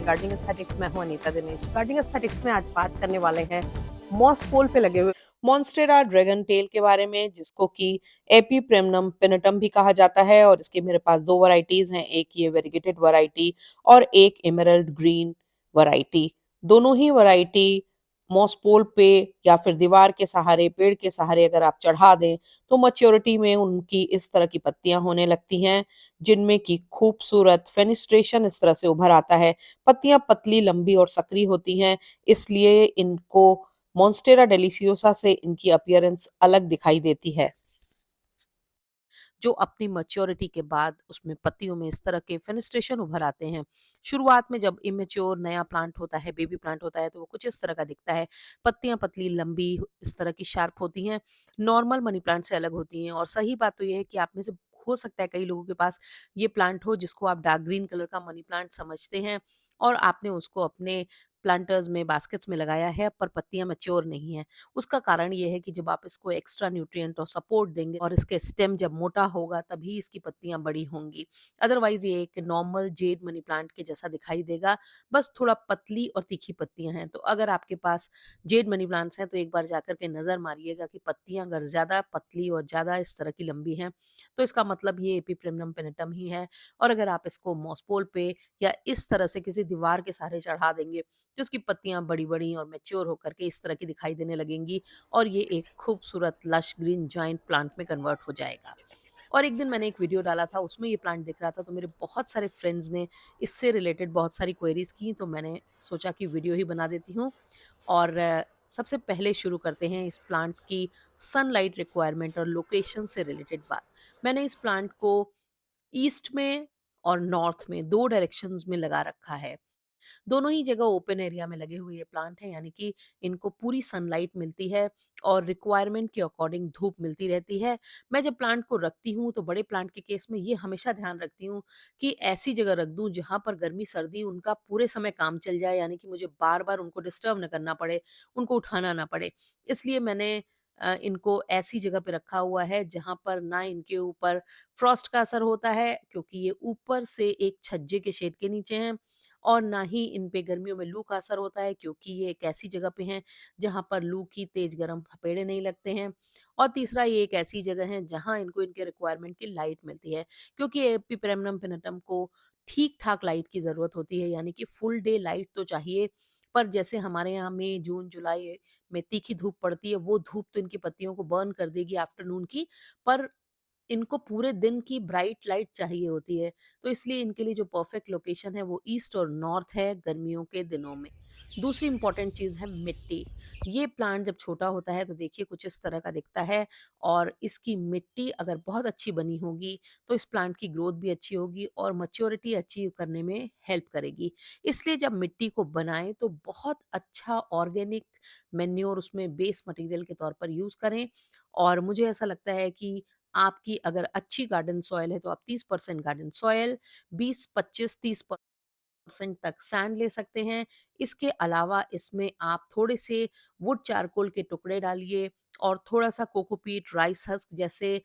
हैं gardening aesthetics. मैं हूं अनीता दिनेश। गार्डनिंग एस्थेटिक्स में आज बात करने वाले हैं मॉस पोल पे लगे हुए मॉन्स्टेरा ड्रैगन टेल के बारे में, जिसको कि एपीप्रेमनम पिनटम भी कहा जाता है। और इसके मेरे पास दो वैरायटीज हैं, एक ये वेरीगेटेड वैरायटी और एक एमराल्ड ग्रीन वैरायटी। दोनों ही वैरायटी मॉसपोल पे या फिर दीवार के सहारे, पेड़ के सहारे अगर आप चढ़ा दें तो मैच्योरिटी में उनकी इस तरह की पत्तियां होने लगती हैं, जिनमें की खूबसूरत फेनिस्ट्रेशन इस तरह से उभर आता है। पत्तियां पतली, लंबी और सक्रिय होती हैं, इसलिए इनको मॉन्स्टेरा डेलिसियोसा से इनकी अपीयरेंस अलग दिखाई देती है। जो अपनी मैच्योरिटी के बाद उसमें पत्तियों में इस तरह के फेनेस्ट्रेशन उभर आते हैं। शुरुआत में जब इमेच्योर नया प्लांट होता है, बेबी प्लांट होता है, तो वो कुछ इस तरह का दिखता है। पत्तियां पतली, लंबी, इस तरह की शार्प होती हैं, नॉर्मल मनी प्लांट से अलग होती हैं। और सही बात तो ये है कि आप में से हो सकता है कई लोगों के पास ये प्लांट हो जिसको आप डार्क ग्रीन कलर का मनी प्लांट समझते हैं, और आपने उसको अपने प्लांटर्स में, बास्केट्स में लगाया है, पर पत्तियां मैच्योर नहीं है। उसका कारण ये है कि जब आप इसको एक्स्ट्रा न्यूट्रिएंट और सपोर्ट देंगे और इसके स्टेम जब मोटा होगा तभी इसकी पत्तियां बड़ी होंगी। अदरवाइज ये एक नॉर्मल जेड मनी प्लांट के जैसा दिखाई देगा, बस थोड़ा पतली और तीखी पत्तियां हैं। तो अगर आपके पास जेड मनी प्लांट्स हैं तो एक बार जाकर के नजर मारिएगा कि पत्तियां अगर ज्यादा पतली और ज्यादा इस तरह की लंबी हैं तो इसका मतलब ये एपीप्रेमनम पेनिटम ही है। और अगर आप इसको मॉसपोल पे या इस तरह से किसी दीवार के सहारे चढ़ा देंगे तो इसकी पत्तियां बड़ी-बड़ी और मैच्योर होकर के इस तरह की दिखाई देने लगेंगी, और ये एक खूबसूरत लश ग्रीन जायंट प्लांट में कन्वर्ट हो जाएगा। और एक दिन मैंने एक वीडियो डाला था, उसमें ये प्लांट दिख रहा था, तो मेरे बहुत सारे फ्रेंड्स ने इससे रिलेटेड बहुत सारी क्वेरीज की, तो मैंने सोचा कि वीडियो ही बना देती हूँ। और सबसे पहले शुरू करते हैं इस प्लांट की सनलाइट रिक्वायरमेंट और लोकेशन से रिलेटेड बात। मैंने इस प्लांट को ईस्ट में और नॉर्थ में 2 डायरेक्शंस में लगा रखा है। दोनों ही जगह ओपन एरिया में लगे हुए ये प्लांट हैं, यानी कि इनको पूरी सनलाइट मिलती है और रिक्वायरमेंट के अकॉर्डिंग धूप मिलती रहती है। मैं जब प्लांट को रखती हूँ तो बड़े प्लांट के केस में ये हमेशा ध्यान रखती हूँ कि ऐसी जगह रख दूँ जहाँ पर गर्मी सर्दी उनका पूरे समय काम चल जाए, यानी कि मुझे बार बार उनको डिस्टर्ब न करना पड़े, उनको उठाना ना पड़े। इसलिए मैंने इनको ऐसी जगह पे रखा हुआ है जहाँ पर ना इनके ऊपर फ्रॉस्ट का असर होता है, क्योंकि ये ऊपर से एक छज्जे के शेड के नीचे हैं, और ना ही इन पे गर्मियों में लू का असर होता है, क्योंकि ये एक ऐसी जगह पे हैं जहाँ पर लू की तेज गर्म थपेड़े नहीं लगते हैं। और तीसरा, ये एक ऐसी जगह है जहाँ इनको इनके रिक्वायरमेंट की लाइट मिलती है, क्योंकि एपिप्रेमनम पिनटम को ठीक ठाक लाइट की जरूरत होती है, यानी कि फुल डे लाइट तो चाहिए। पर जैसे हमारे यहाँ मई जून जुलाई में तीखी धूप पड़ती है, वो धूप तो इनकी पत्तियों को बर्न कर देगी आफ्टरनून की, पर इनको पूरे दिन की ब्राइट लाइट चाहिए होती है। तो इसलिए इनके लिए जो परफेक्ट लोकेशन है वो ईस्ट और नॉर्थ है गर्मियों के दिनों में। दूसरी इंपॉर्टेंट चीज़ है मिट्टी। ये प्लांट जब छोटा होता है तो देखिए कुछ इस तरह का दिखता है, और इसकी मिट्टी अगर बहुत अच्छी बनी होगी तो इस प्लांट की ग्रोथ भी अच्छी होगी और मैच्योरिटी अचीव करने में हेल्प करेगी। इसलिए जब मिट्टी को बनाएं तो बहुत अच्छा ऑर्गेनिक मैन्योर उसमें बेस मटेरियल के तौर पर यूज़ करें। और मुझे ऐसा लगता है कि आपकी अगर अच्छी गार्डन सॉइल है तो आप 30% गार्डन सॉइल, 20-25-30% तक सैंड ले सकते हैं। इसके अलावा इसमें आप थोड़े से वुड चारकोल के टुकड़े डालिए और थोड़ा-सा कोकोपीट, राइस हस्क जैसे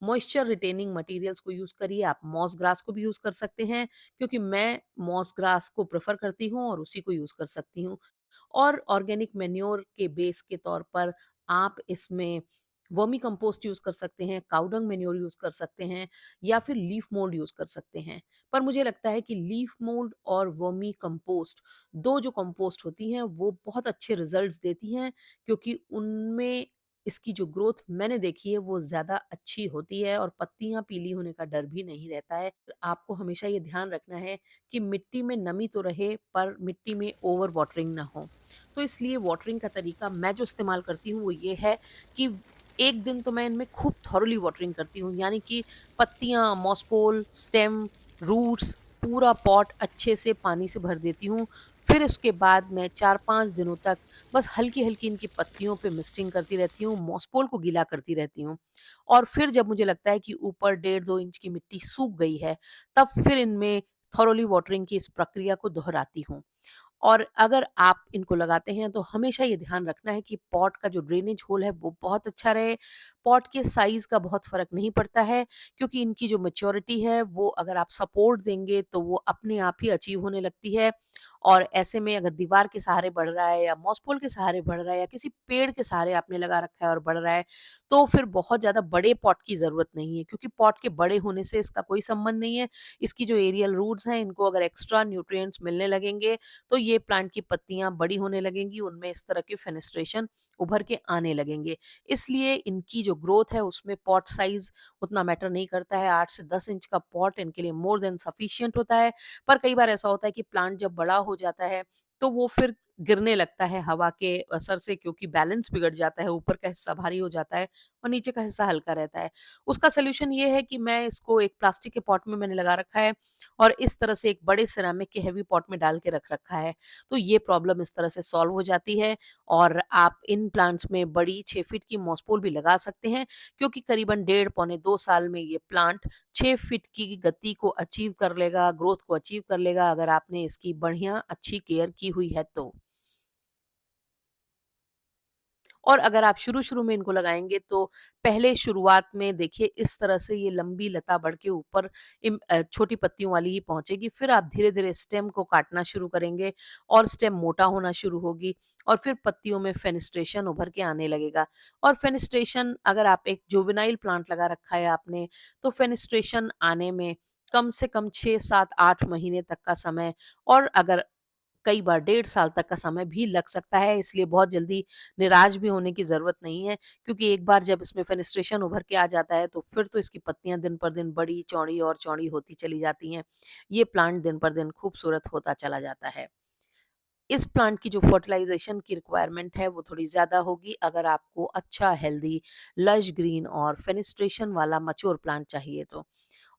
मॉइस्चर रिटेनिंग मटेरियल्स को यूज़ करिए। आप मॉस ग्रास को भी यूज़ कर सकते हैं, क्योंकि मैं मॉस ग्रास को प्रेफ़र करती हूँ और उसी को यूज़ कर सकती हूँ। और ऑर्गेनिक मैन्योर के बेस के तौर पर आप इसमें वर्मी कंपोस्ट यूज़ कर सकते हैं, काऊ डंग मैन्योर यूज़ कर सकते हैं, या फिर लीफ मोल्ड यूज़ कर सकते हैं। पर मुझे लगता है कि लीफ मोल्ड और वर्मी कंपोस्ट, 2 जो कंपोस्ट होती हैं वो बहुत अच्छे रिजल्ट्स देती हैं, क्योंकि उनमें इसकी जो ग्रोथ मैंने देखी है वो ज़्यादा अच्छी होती है और पत्तियाँ पीली होने का डर भी नहीं रहता है। आपको हमेशा ये ध्यान रखना है कि मिट्टी में नमी तो रहे पर मिट्टी में ओवर वाटरिंग ना हो। तो इसलिए वाटरिंग का तरीका मैं जो इस्तेमाल करती हूँ वो ये है कि एक दिन तो मैं इनमें खूब थॉरोली वाटरिंग करती हूँ, यानी कि पत्तियाँ, मॉसपोल, स्टेम, रूट्स, पूरा पॉट अच्छे से पानी से भर देती हूँ। फिर उसके बाद मैं 4-5 दिनों तक बस हल्की-हल्की इनकी पत्तियों पे मिस्टिंग करती रहती हूँ, मॉसपोल को गीला करती रहती हूँ। और फिर जब मुझे लगता है कि ऊपर 1.5-2 इंच की मिट्टी सूख गई है, तब फिर इनमें थॉरोली वाटरिंग की इस प्रक्रिया को दोहराती हूँ। और अगर आप इनको लगाते हैं तो हमेशा ये ध्यान रखना है कि पॉट का जो ड्रेनेज होल है वो बहुत अच्छा रहे। पॉट के साइज़ का बहुत फ़र्क नहीं पड़ता है, क्योंकि इनकी जो मैच्योरिटी है वो अगर आप सपोर्ट देंगे तो वो अपने आप ही अचीव होने लगती है। और ऐसे में अगर दीवार के सहारे बढ़ रहा है या मॉसपोल के सहारे बढ़ रहा है या किसी पेड़ के सहारे आपने लगा रखा है और बढ़ रहा है, तो फिर बहुत ज़्यादा बड़े पॉट की ज़रूरत नहीं है, क्योंकि पॉट के बड़े होने से इसका कोई संबंध नहीं है। इसकी जो एरियल रूट्स हैं, इनको अगर एक्स्ट्रा न्यूट्रिएंट्स मिलने लगेंगे तो ये प्लांट की पत्तियाँ बड़ी होने लगेंगी, उनमें इस तरह के फेनेस्ट्रेशन उभर के आने लगेंगे। इसलिए इनकी जो ग्रोथ है उसमें पॉट साइज़ उतना मैटर नहीं करता है, 8 से 10 इंच का पॉट इनके लिए मोर देन सफिशिएंट होता है। पर कई बार ऐसा होता है कि प्लांट जब बड़ा हो जाता है, तो वो फिर गिरने लगता है हवा के असर से, क्योंकि बैलेंस बिगड़ जाता है, ऊपर का हिस्सा भारी हो जाता है और नीचे का हिस्सा हल्का रहता है। उसका सॉल्यूशन ये है कि मैं इसको एक प्लास्टिक के पॉट में मैंने लगा रखा है और इस तरह से एक बड़े सिरेमिक के हेवी पॉट में डाल के रख रखा है। तो ये प्रॉब्लम इस तरह से सॉल्व हो जाती है और आप इन प्लांट्स में बड़ी 6 फीट की मॉसपोल भी लगा सकते हैं, क्योंकि करीबन डेढ़ पौने 2 साल में ये प्लांट 6 फीट की गति को अचीव कर लेगा, ग्रोथ को अचीव कर लेगा, अगर आपने इसकी बढ़िया अच्छी केयर की हुई है तो। और अगर आप शुरू-शुरू में इनको लगाएँगे तो पहले शुरुआत में देखिए इस तरह से ये लंबी लता बढ़ के ऊपर छोटी पत्तियों वाली ही पहुँचेगी। फिर आप धीरे-धीरे स्टेम को काटना शुरू करेंगे और स्टेम मोटा होना शुरू होगी और फिर पत्तियों में फेनेस्ट्रेशन उभर के आने लगेगा। और फेनेस्ट्रेशन अगर आप एक जुवेनाइल प्लांट लगा रखा है आपने, तो फेनेस्ट्रेशन आने में कम से कम 6, 7, 8 महीने तक का समय और अगर कई बार डेढ़ साल तक का समय भी लग सकता है, इसलिए बहुत जल्दी निराश भी होने की ज़रूरत नहीं है, क्योंकि एक बार जब इसमें फेनेस्ट्रेशन उभर के आ जाता है, तो फिर तो इसकी पत्तियाँ दिन पर दिन बड़ी, चौड़ी और चौड़ी होती चली जाती हैं। ये प्लांट दिन पर दिन खूबसूरत होता चला जाता है। इस प्लांट की जो फर्टिलाइज़ेशन की रिक्वायरमेंट है, वो थोड़ी ज़्यादा होगी अगर आपको अच्छा हेल्दी, लश ग्रीन और फेनेस्ट्रेशन वाला मैच्योर प्लांट चाहिए तो।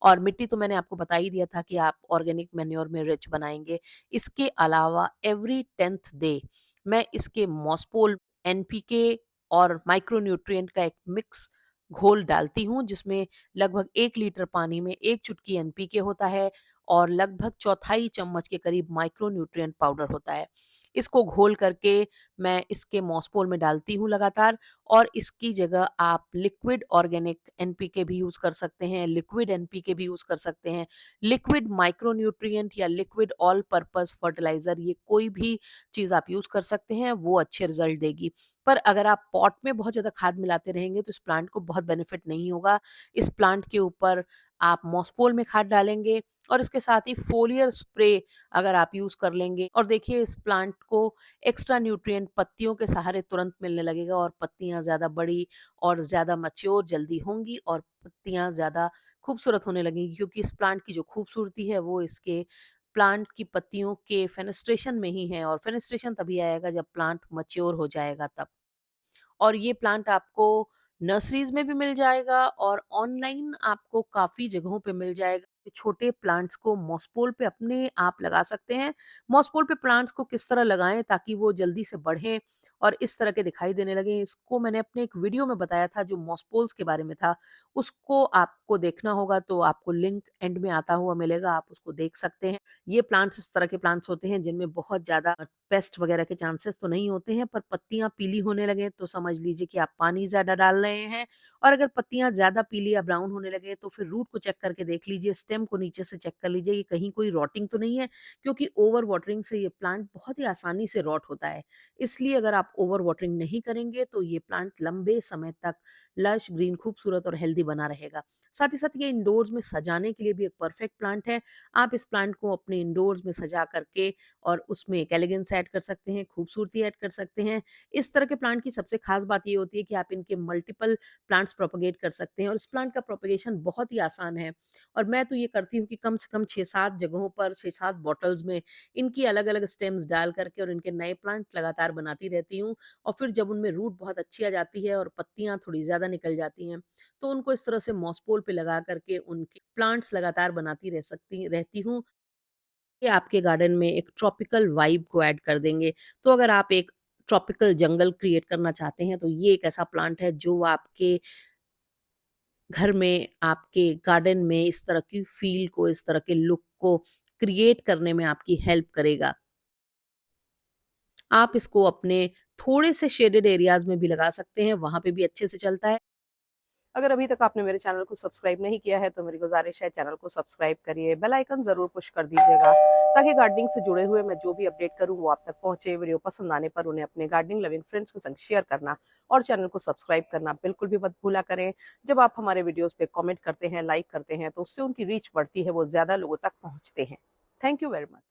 और मिट्टी तो मैंने आपको बता ही दिया था कि आप ऑर्गेनिक मैन्योर में रिच बनाएँगे। इसके अलावा एवरी 10th डे मैं इसके मॉसपोल, एनपीके और माइक्रो न्यूट्रिएंट का एक मिक्स घोल डालती हूँ, जिसमें लगभग 1 लीटर पानी में 1 चुटकी एनपीके होता है और लगभग चौथाई चम्मच के करीब माइक्रो न्यूट्रिएंट पाउडर होता है। इसको घोल करके मैं इसके मॉसपोल में डालती हूँ लगातार और इसकी जगह आप लिक्विड ऑर्गेनिक एनपीके भी यूज़ कर सकते हैं, लिक्विड एनपीके भी यूज़ कर सकते हैं, लिक्विड माइक्रोन्यूट्रिएंट या लिक्विड ऑल पर्पस फर्टिलाइज़र, ये कोई भी चीज़ आप यूज़ कर सकते हैं, वो अच्छे रिज़ल्ट देगी। पर अगर आप पॉट में बहुत ज़्यादा खाद मिलाते रहेंगे तो इस प्लांट को बहुत बेनिफिट नहीं होगा। इस प्लांट के ऊपर आप मॉसपोल में खाद डालेंगे और इसके साथ ही फोलियर स्प्रे अगर आप यूज़ कर लेंगे और देखिए इस प्लांट को एक्स्ट्रा न्यूट्रिएंट पत्तियों के सहारे तुरंत मिलने लगेगा और पत्तियाँ ज़्यादा बड़ी और ज़्यादा मैच्योर जल्दी होंगी और पत्तियाँ ज़्यादा खूबसूरत होने लगेंगी, क्योंकि इस प्लांट की जो खूबसूरती है वो इसके प्लांट की पत्तियों के फेनेस्ट्रेशन में ही है और फेनेस्ट्रेशन तभी आएगा जब प्लांट मैच्योर हो जाएगा तब। और ये प्लांट आपको नर्सरीज़ में भी मिल जाएगा और ऑनलाइन आपको काफ़ी जगहों पे मिल जाएगा। ये छोटे प्लांट्स को मॉसपोल पे अपने आप लगा सकते हैं। मॉसपोल पे प्लांट्स को किस तरह लगाएँ ताकि वो जल्दी से बढ़ें और इस तरह के दिखाई देने लगें, इसको मैंने अपने एक वीडियो में बताया था जो मॉसपोल्स के बारे में था। उसको आपको देखना होगा तो आपको लिंक एंड में आता हुआ मिलेगा, आप उसको देख सकते हैं। ये प्लांट्स इस तरह के प्लांट्स होते हैं जिनमें बहुत ज़्यादा पेस्ट वगैरह के चांसेस तो नहीं होते हैं, पर पत्तियाँ पीली होने लगें तो समझ लीजिए कि आप पानी ज़्यादा डाल रहे हैं और अगर पत्तियाँ ज़्यादा पीली या ब्राउन होने लगे तो फिर रूट को चेक करके देख लीजिए, स्टेम को नीचे से चेक कर लीजिए कि कहीं कोई रॉटिंग तो नहीं है, क्योंकि ओवर वाटरिंग से ये प्लांट बहुत ही आसानी से रॉट होता है। इसलिए अगर आप ओवर वाटरिंग नहीं करेंगे तो ये प्लांट लंबे समय तक लश, ग्रीन, खूबसूरत और हेल्दी बना रहेगा। साथ ही साथ ये इंडोर्स में सजाने के लिए भी एक परफेक्ट प्लांट है। आप इस प्लांट को अपने इंडोर्स में सजा करके और उसमें एक एलिगेंस ऐड कर सकते हैं, खूबसूरती ऐड कर सकते हैं। इस तरह के प्लांट की सबसे खास बात ये होती है कि आप इनके मल्टीपल प्लांट्स प्रोपेगेट कर सकते हैं और इस प्लांट का प्रोपेगेशन बहुत ही आसान है। और मैं तो ये करती हूँ कि कम से कम 6-7 जगहों पर 6-7 बॉटल्स में इनकी अलग-अलग स्टेम्स डाल करके और इनके नए प्लांट लगातार बनाती रहती हूँ और फिर जब उनमें रूट बहुत अच्छी आ जाती है और पत्तियाँ थोड़ी ज़्यादा निकल जाती हैं, तो उनको इस तरह से मॉसपोल पे लगा करके उनके प्लांट्स लगातार बनाती रहती हूँ। ये आपके गार्डन में एक ट्रॉपिकल वाइब को ऐड कर देंगे। तो अगर आप एक ट्रॉपिकल जंगल क्रिएट करना चाहते हैं, तो ये एक ऐसा प्लांट है जो आपके घर में, आपके गार्डन में इस तरह की फ़ील को, इस तरह के लुक को क्रिएट करने में आपकी हेल्प करेगा। आप इसको अपने थोड़े से शेडेड एरियाज़ में भी लगा सकते हैं, वहाँ पे भी अच्छे से चलता है। अगर अभी तक आपने मेरे चैनल को सब्सक्राइब नहीं किया है तो मेरी गुज़ारिश है चैनल को सब्सक्राइब करिए, बेल आइकन ज़रूर पुश कर दीजिएगा ताकि गार्डनिंग से जुड़े हुए मैं जो भी अपडेट करूँ वो आप तक पहुँचे। वीडियो पसंद आने पर उन्हें अपने गार्डनिंग लविंग फ्रेंड्स के संग शेयर करना और चैनल को सब्सक्राइब करना बिल्कुल भी मत भूला करें। जब आप हमारे वीडियोज़ पे कमेंट करते हैं, लाइक करते हैं तो उससे उनकी रीच बढ़ती है, वो ज़्यादा लोगों तक पहुँचते हैं। Thank you very much.